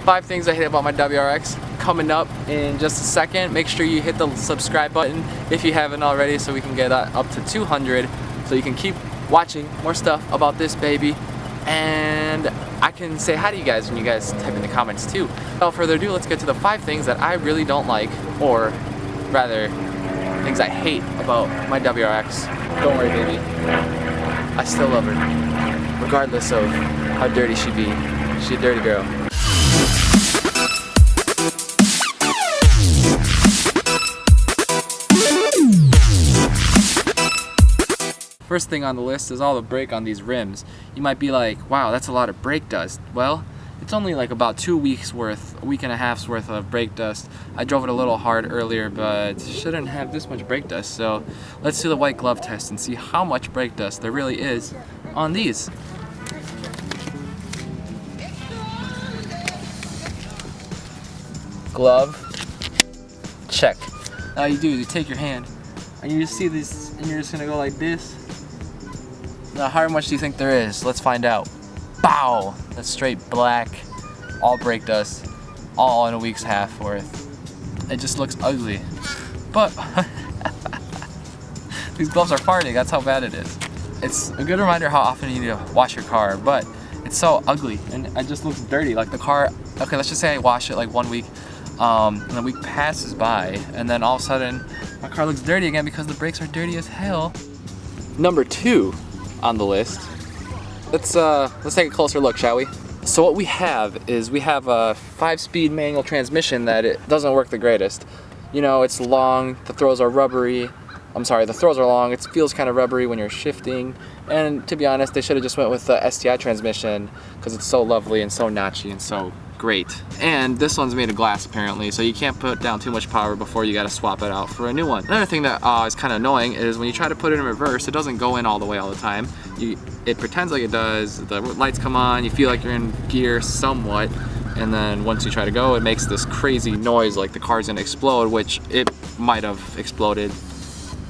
5 things I hate about my WRX coming up in just a second. Make sure you hit the subscribe button if you haven't already so we can get up to 200 so you can keep watching more stuff about this baby. And I can say hi to you guys when you guys type in the comments too. Without further ado, let's get to the 5 things that I really don't like, or rather, things I hate about my WRX. Don't worry, baby. I still love her, regardless of how dirty she be. She's a dirty girl. First thing on the list is all the brake on these rims. You might be like, wow, that's a lot of brake dust. Well, it's only like about 2 weeks worth, a week and a half's worth of brake dust. I drove it a little hard earlier, but shouldn't have this much brake dust. So let's do the white glove test and see how much brake dust there really is on these. Glove, check. All you do is you take your hand and you just see this and you're just gonna go like this. Now how much do you think there is? Let's find out. Bow! That's straight black, all brake dust, all in a week's half worth. It just looks ugly. But these gloves are farting, that's how bad it is. It's a good reminder how often you need to wash your car, but it's so ugly and it just looks dirty. Like the car, okay, let's just say I wash it like 1 week, and a week passes by, and then all of a sudden my car looks dirty again because the brakes are dirty as hell. Number 2 on the list. Let's take a closer look, shall we? So what we have is we have a 5-speed manual transmission that it doesn't work the greatest. You know, it's long, the throws are rubbery. I'm sorry, the throws are long, it feels kind of rubbery when you're shifting. And to be honest, they should have just went with the STI transmission because it's so lovely and so notchy and so great. And this one's made of glass apparently, so you can't put down too much power before you gotta swap it out for a new one. Another thing that is kind of annoying is when you try to put it in reverse, it doesn't go in all the way all the time. It pretends like it does, the lights come on, you feel like you're in gear somewhat, and then once you try to go, it makes this crazy noise like the car's gonna explode, which it might have exploded.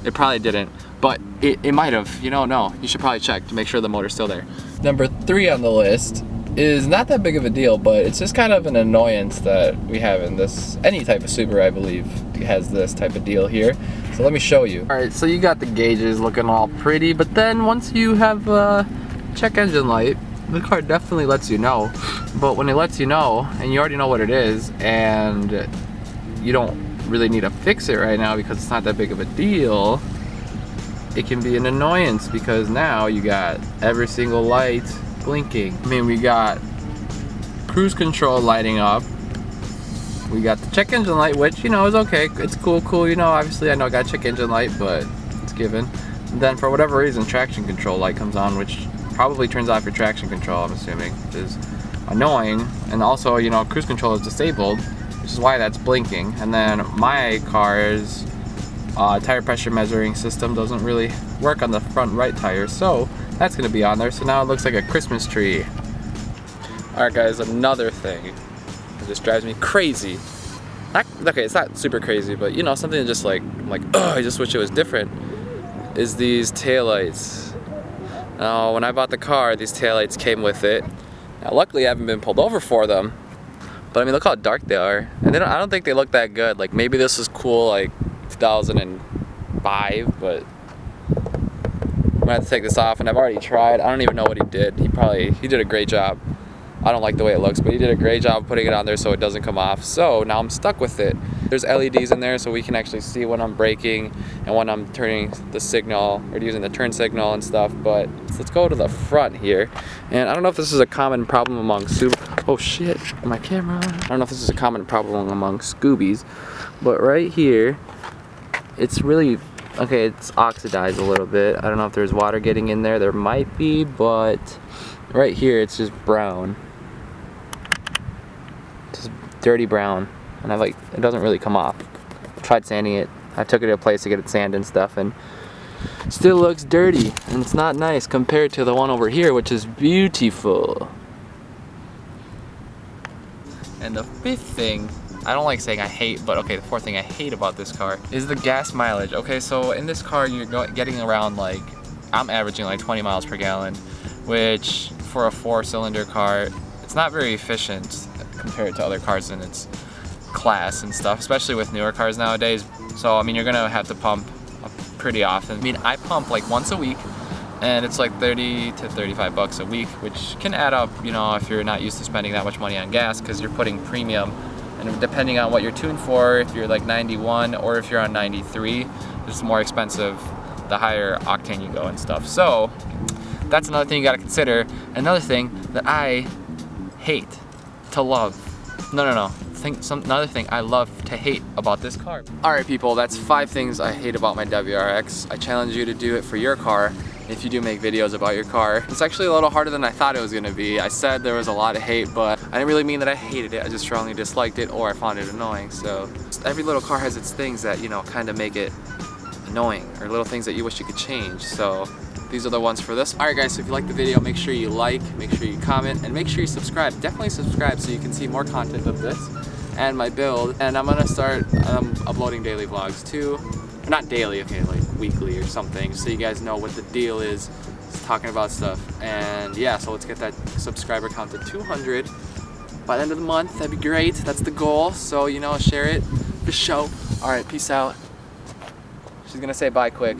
It probably didn't, but it might have. You don't know. You should probably check to make sure the motor's still there. Number 3 on the list is not that big of a deal, but it's just kind of an annoyance that we have in this, any type of Subaru I believe has this type of deal here. So let me show you. Alright, so you got the gauges looking all pretty, but then once you have a check engine light, the car definitely lets you know. But when it lets you know, and you already know what it is, and you don't really need to fix it right now because it's not that big of a deal, it can be an annoyance because now you got every single light blinking. I mean, we got cruise control lighting up. We got the check engine light, which, you know, is okay. It's cool. You know, obviously I know I got check engine light, but it's given. And then for whatever reason, traction control light comes on, which probably turns off your traction control, I'm assuming, which is annoying. And also, you know, cruise control is disabled, which is why that's blinking. And then my car's tire pressure measuring system doesn't really work on the front right tire, so that's gonna be on there. So now it looks like a Christmas tree. Alright guys, another thing that just drives me crazy. Okay, it's not super crazy, but you know, something that just like, I just wish it was different, is these taillights. Now, when I bought the car, these taillights came with it. Now, luckily I haven't been pulled over for them, but I mean, look how dark they are. And I don't think they look that good. Like, maybe this was cool like 2005, but I'm gonna have to take this off, and I've already tried. I don't even know what he did. He did a great job. I don't like the way it looks, but he did a great job putting it on there so it doesn't come off. So now I'm stuck with it. There's LEDs in there so we can actually see when I'm braking and when I'm turning the signal or using the turn signal and stuff. But let's go to the front here. And I don't know if this is a common problem among oh shit, my camera. I don't know if this is a common problem among Scoobies, but right here, it's really, okay, it's oxidized a little bit. I don't know if there's water getting in there. There might be, but right here it's just brown. Just dirty brown. And it doesn't really come off. I tried sanding it. I took it to a place to get it sanded and stuff, and it still looks dirty. And it's not nice compared to the one over here, which is beautiful. And the 5th thing, I don't like saying I hate, but okay, the 4th thing I hate about this car is the gas mileage. Okay, so in this car you're getting around like, I'm averaging like 20 miles per gallon, which for a 4-cylinder car, it's not very efficient. compare it to other cars in its class and stuff, especially with newer cars nowadays. So I mean, you're gonna have to pump pretty often. I mean, I pump like once a week, and it's like 30 to 35 bucks a week, which can add up, you know, if you're not used to spending that much money on gas, because you're putting premium, and depending on what you're tuned for, if you're like 91 or if you're on 93, it's more expensive the higher octane you go and stuff. So that's another thing you gotta consider. Another thing that I hate to love. Another thing I love to hate about this car. Alright people, that's 5 things I hate about my WRX. I challenge you to do it for your car if you do make videos about your car. It's actually a little harder than I thought it was gonna be. I said there was a lot of hate, but I didn't really mean that I hated it. I just strongly disliked it, or I found it annoying. So every little car has its things that, you know, kind of make it annoying, or little things that you wish you could change. So these are the ones for this. Alright guys, so if you like the video, make sure you like, make sure you comment, and make sure you subscribe. Definitely subscribe so you can see more content of this and my build. And I'm gonna start uploading daily vlogs too. Or not daily, okay, like weekly or something, so you guys know what the deal is, talking about stuff. And yeah, so let's get that subscriber count to 200 by the end of the month. That'd be great. That's the goal. So, you know, share it for show. Alright, peace out. She's gonna say bye quick.